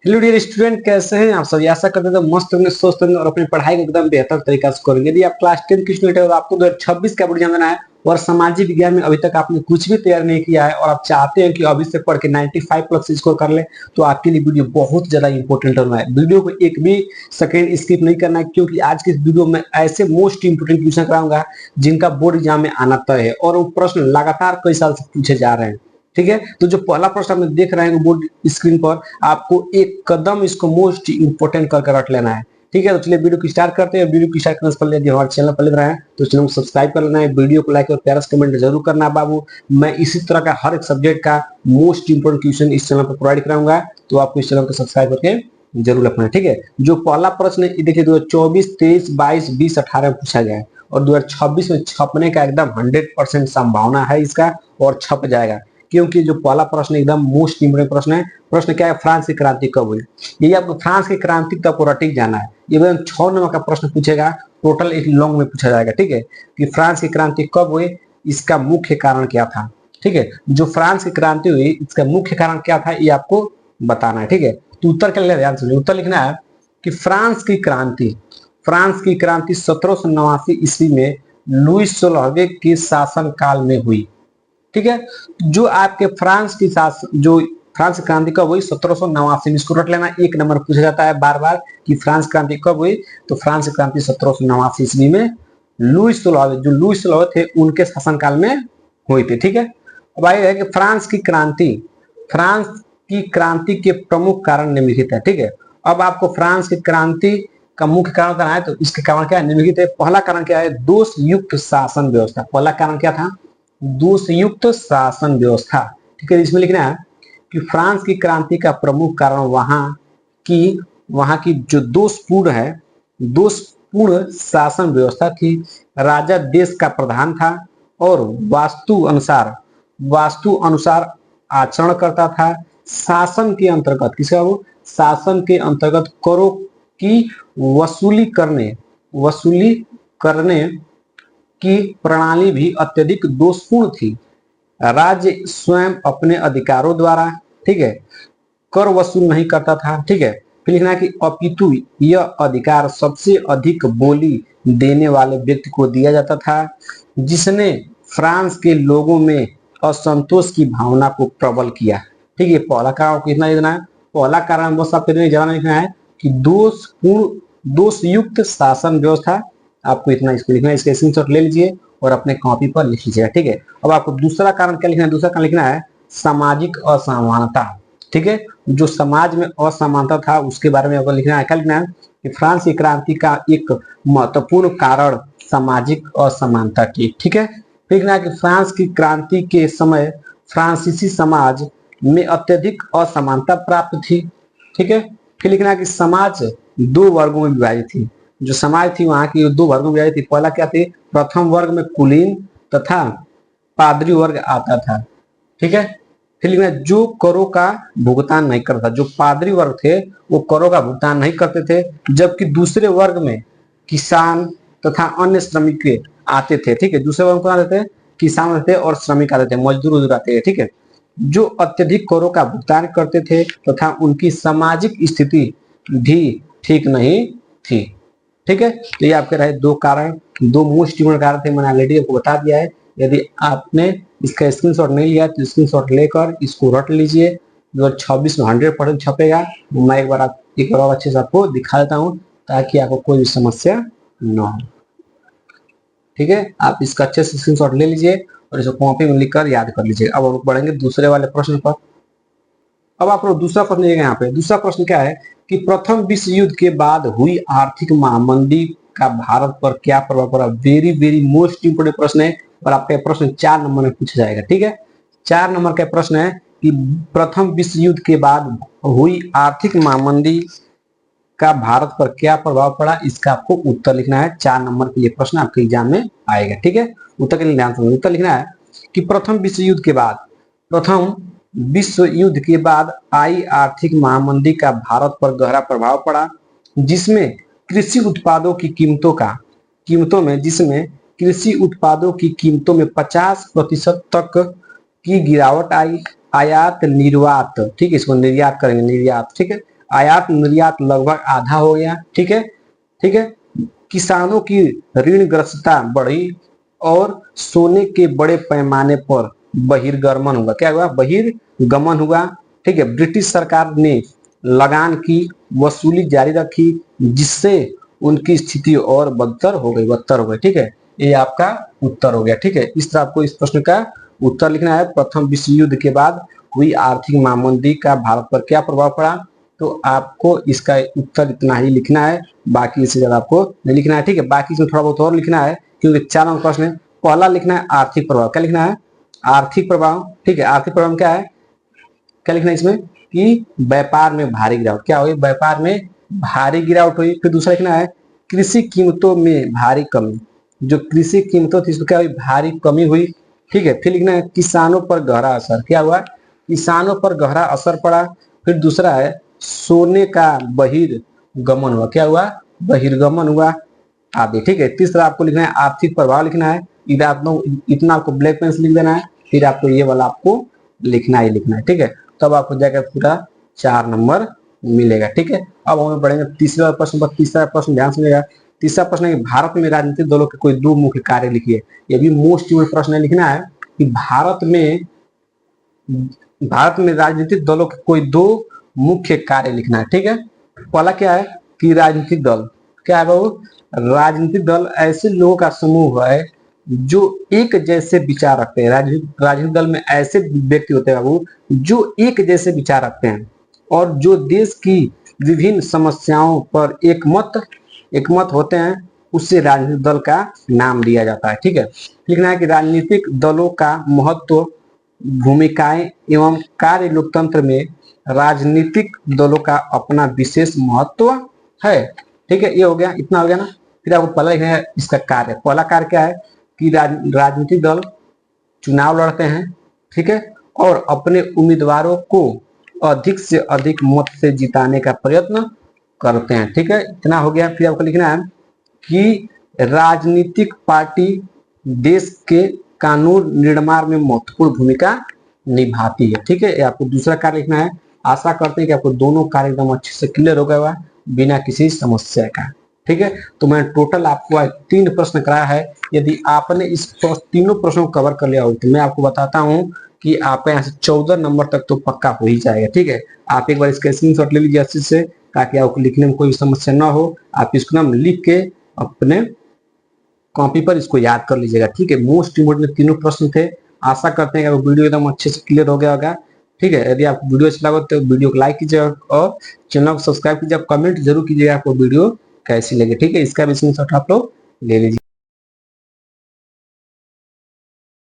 Hello dear student, कैसे हैं आप सब। आशा करते हैं तो मस्त होंगे, स्वस्थ होंगे और अपनी पढ़ाई को एकदम बेहतर तरीका से करेंगे। यदि आप क्लास 10 की स्टूडेंट है और आपको 2026 का बोर्ड एग्जाम देना है और सामाजिक विज्ञान में अभी तक आपने कुछ भी तैयार नहीं किया है और आप चाहते हैं कि अभी से पढ़ के 95 प्लस स्कोर कर ले, तो आपके लिए वीडियो बहुत ज्यादा इंपॉर्टेंट होना है। वीडियो को एक भी सेकेंड स्किप नहीं करना है, क्योंकि आज के इस वीडियो में ऐसे मोस्ट इंपोर्टेंट क्वेश्चन कराऊंगा जिनका बोर्ड एग्जाम में आना तय है और वो प्रश्न लगातार कई साल से पूछे जा रहे हैं। ठीक है, तो जो पहला प्रश्न आप देख रहे हैं बोर्ड स्क्रीन पर, आपको एक कदम इसको मोस्ट इंपोर्टेंट करके रख लेना है। ठीक है, तो चलिए वीडियो को स्टार्ट करते हैं। वीडियो को स्टार्ट करने से पहले यदि हमारे चैनल पर लग रहा है तो चैनल को सब्सक्राइब कर लेना है, वीडियो को लाइक और प्यारा सा कमेंट जरूर करना है बाबू। मैं इसी तरह का हर एक सब्जेक्ट का मोस्ट इंपोर्टेंट क्वेश्चन इस चैनल पर प्रोवाइड कराऊंगा, तो आपको इस चैनल को सब्सक्राइब करके जरूर रखना है। ठीक है, जो पहला प्रश्न है देखिए 2024, 23, 22, 20, 18 में पूछा गया है और 2026 में छपने का एकदम 100% संभावना है इसका और छप जाएगा, क्योंकि जो पहला प्रश्न एकदम मोस्ट इंपोर्टेंट प्रश्न है। प्रश्न क्या है, फ्रांस की क्रांति कब हुई। यही आपको फ्रांस की क्रांति तक को रटिक जाना है। ये 6 नंबर का प्रश्न पूछेगा, टोटल एक लॉन्ग में पूछा जाएगा। ठीक है, कि फ्रांस की क्रांति कब हुई, इसका मुख्य कारण क्या था। ठीक है, जो फ्रांस की क्रांति हुई इसका मुख्य कारण क्या था ये आपको बताना है। ठीक है, तो उत्तर के लिए ध्यान सुनिए। उत्तर लिखना है कि फ्रांस की क्रांति 1789 ईस्वी में लुईस 16वें के शासन काल में हुई। ठीक है, जो आपके फ्रांस की जो फ्रांस क्रांति कब हुई, 1789 में। इसको रट लेना, एक नंबर पूछा जाता है बार बार कि फ्रांस क्रांति कब हुई, तो फ्रांस क्रांति 1789 ईस्वी में लुईस 16वें, जो लुईस 16वें थे उनके शासनकाल में हुई थी। ठीक है, अब आइए कि फ्रांस की क्रांति के प्रमुख कारण निम्नलिखित है। ठीक है, अब आपको फ्रांस की क्रांति का मुख्य कारण करना है, तो इसके कारण क्या है, निम्नलिखित है। पहला कारण क्या है, दोषयुक्त शासन व्यवस्था। पहला कारण क्या था, दोषयुक्त शासन व्यवस्था। ठीक है, इसमें लिखना है कि फ्रांस की क्रांति का प्रमुख कारण वहां की जो दोषपूर्ण शासन व्यवस्था थी। राजा देश का प्रधान था और वास्तु अनुसार आचरण करता था। शासन के अंतर्गत किसका, वो शासन के अंतर्गत करों की वसूली करने की प्रणाली भी अत्यधिक दोषपूर्ण थी। राज्य स्वयं अपने अधिकारों द्वारा, ठीक है, कर वसूल नहीं करता था। ठीक है, फिर लिखना है कि अपितु यह अधिकार सबसे अधिक बोली देने वाले व्यक्ति को दिया जाता था, जिसने फ्रांस के लोगों में असंतोष की भावना को प्रबल किया। ठीक है, पहला कारण कितना देना है, पहला कारण बस आपको ज्यादा लिखना है कि दोषयुक्त शासन व्यवस्था। आपको इतना इसको लिखना है, इसका स्क्रीनशॉट ले लीजिए और अपने कॉपी पर लिख लीजिएगा। ठीक है, अब आपको दूसरा कारण क्या लिखना है, दूसरा कारण लिखना है सामाजिक असमानता। ठीक है, जो समाज में असमानता था उसके बारे में आपको लिखना है। क्या लिखना है कि फ्रांस की क्रांति का एक महत्वपूर्ण कारण सामाजिक असमानता थी। ठीक है, फिर लिखना है कि फ्रांस की क्रांति के समय फ्रांसीसी समाज में अत्यधिक असमानता प्राप्त थी। ठीक है, फिर लिखना है कि समाज दो वर्गों में विभाजित थी। जो समाज थी वहां की दो वर्गों में विभाजित थी। पहला क्या थी, प्रथम वर्ग में कुलीन तथा पादरी वर्ग आता था। ठीक है, फिर लिखना है जो करों का भुगतान नहीं करता। जो पादरी वर्ग थे वो करों का भुगतान नहीं करते थे, जबकि दूसरे वर्ग में किसान तथा अन्य श्रमिक आते थे। ठीक है, दूसरे वर्ग में कौन आते थे, किसान आते थे और श्रमिक आते थे, मजदूर आते थे। ठीक है, जो अत्यधिक करों का भुगतान करते थे तथा उनकी सामाजिक स्थिति भी ठीक नहीं थी। ठीक है, तो ये आपके रहे दो कारण, दो मोस्ट इंपोर्टेंट कारण थे, मैंने ऑलरेडी आपको बता दिया है। यदि आपने इसका स्क्रीनशॉट नहीं लिया तो स्क्रीनशॉट लेकर इसको रट लीजिए। 2026 में 100% छपेगा। मैं एक बार और अच्छे से आपको दिखा देता हूँ ताकि आपको कोई भी समस्या न हो। ठीक है, आप इसका अच्छे से स्क्रीनशॉट ले लीजिए और इसको कॉपी में लिखकर याद कर लीजिए। अब हम बढ़ेंगे दूसरे वाले प्रश्न पर। अब आप लोग दूसरा प्रश्न लिखेंगे। यहाँ पे दूसरा प्रश्न क्या है कि प्रथम विश्व युद्ध के बाद हुई आर्थिक महामंदी का भारत पर क्या प्रभाव पड़ा। वेरी वेरी मोस्ट इंपोर्टेंट प्रश्न है और आपका प्रश्न 4 नंबर में पूछा जाएगा। ठीक है, 4 नंबर का प्रश्न है कि प्रथम विश्व युद्ध के बाद हुई आर्थिक महामंदी का भारत पर क्या प्रभाव पड़ा। इसका आपको उत्तर लिखना है। 4 नंबर के ये प्रश्न आपके एग्जाम में आएगा। ठीक है, उत्तर के लिए ध्यान से उत्तर लिखना है कि प्रथम विश्व युद्ध के बाद आई आर्थिक महामंदी का भारत पर गहरा प्रभाव पड़ा, जिसमें कृषि उत्पादों की कीमतों में 50% तक की गिरावट आई। आयात निर्यात, ठीक है, इसको निर्यात करेंगे, निर्यात। ठीक है, आयात निर्यात लगभग आधा हो गया। ठीक है, ठीक है। किसानों की ऋणग्रस्तता बढ़ी और सोने के बड़े पैमाने पर बहिर्गमन हुआ। क्या हुआ? बहिर्गमन हुआ। ठीक है। ब्रिटिश सरकार ने लगान की वसूली जारी रखी, जिससे उनकी स्थिति और बदतर हो गई। ठीक है, ये आपका उत्तर हो गया। ठीक है, इस तरह आपको इस प्रश्न का उत्तर लिखना है। प्रथम विश्व युद्ध के बाद हुई आर्थिक महामंदी का भारत पर क्या प्रभाव पड़ा? तो आपको इसका उत्तर इतना ही लिखना है, बाकी इससे ज्यादा आपको नहीं लिखना है। ठीक है, बाकी इसमें थोड़ा बहुत और लिखना है क्योंकि 4 नंबर प्रश्न है। पहला लिखना है आर्थिक प्रभाव। क्या लिखना है? आर्थिक प्रभाव। ठीक है, आर्थिक प्रभाव क्या है? क्या लिखना है इसमें कि व्यापार में भारी गिरावट। क्या हुई? व्यापार में भारी गिरावट हुई। फिर दूसरा लिखना है कृषि कीमतों में भारी कमी। जो कृषि कीमतों थी इसमें क्या हुई? भारी कमी हुई। ठीक है, फिर लिखना है किसानों पर गहरा असर। क्या हुआ? किसानों पर गहरा असर पड़ा। फिर दूसरा है सोने का बहिर्गमन हुआ। क्या हुआ? बहिर्गमन हुआ आदि। ठीक है, तीसरा आपको लिखना है आर्थिक प्रभाव लिखना है। इतना आपको ब्लैक पेन से लिख देना है, फिर आपको ये वाला आपको लिखना ही लिखना है। ठीक है, तब आपको जाकर पूरा 4 नंबर मिलेगा। ठीक है, अब हम बढ़ेंगे तीसरे प्रश्न पर। तीसरा प्रश्न ध्यान सुनिएगा। तीसरा प्रश्न है भारत में राजनीतिक दलों के कोई 2 मुख्य कार्य लिखिए। ये भी मोस्ट इम्पोर्टेंट प्रश्न है। लिखना है कि भारत में राजनीतिक दलों के कोई 2 मुख्य कार्य लिखना है। ठीक है, पहला क्या है कि राजनीतिक दल क्या है बाबू? राजनीतिक दल ऐसे लोगों का समूह है जो एक जैसे विचार रखते हैं। राजनीतिक दल में ऐसे व्यक्ति होते हैं बाबू जो एक जैसे विचार रखते हैं और जो देश की विभिन्न समस्याओं पर एकमत होते हैं, उससे राजनीतिक दल का नाम दिया जाता है। ठीक है, लिखना है कि राजनीतिक दलों का महत्व, भूमिकाएं एवं कार्य लोकतंत्र में राजनीतिक दलों का अपना विशेष महत्व है। ठीक है, ये हो गया, इतना हो गया ना। फिर आपको पहला लिखना है इसका कार्य। पहला कार्य क्या है कि राजनीतिक दल चुनाव लड़ते हैं। ठीक है, और अपने उम्मीदवारों को अधिक से अधिक मत से जिताने का प्रयत्न करते हैं। ठीक है, इतना हो गया। फिर आपको लिखना है कि राजनीतिक पार्टी देश के कानून निर्माण में महत्वपूर्ण भूमिका निभाती है। ठीक है, ये आपको दूसरा कार्य लिखना है। आशा करते हैं कि आपको दोनों कार्य एकदम अच्छे से क्लियर हो गया हुआ बिना किसी समस्या का। ठीक है, तो मैं टोटल आपको 3 प्रश्न कराया है। यदि आपने इस तीनों प्रश्नों को कवर कर लिया हो तो मैं आपको बताता हूं कि आप यहाँ से 14 नंबर तक तो पक्का हो ही जाएगा। ठीक है, आप एक बार इसका स्क्रीनशॉट ले लीजिए अच्छे से, ताकि आपको लिखने में कोई समस्या ना हो। आप इसको नाम लिख के अपने कॉपी पर इसको याद कर लीजिएगा। ठीक है, मोस्ट इम्पोर्टेंट तीनों प्रश्न थे। आशा करते हैं कि वीडियो एकदम अच्छे से क्लियर हो गया होगा। ठीक है, यदि आपको वीडियो अच्छा लगा तो वीडियो को लाइक कीजिएगा और चैनल को सब्सक्राइब कीजिए। कमेंट जरूर कीजिएगा आपको वीडियो कैसी लगी। ठीक है, इसका भी स्क्रीनशॉट आप लोग ले लीजिए।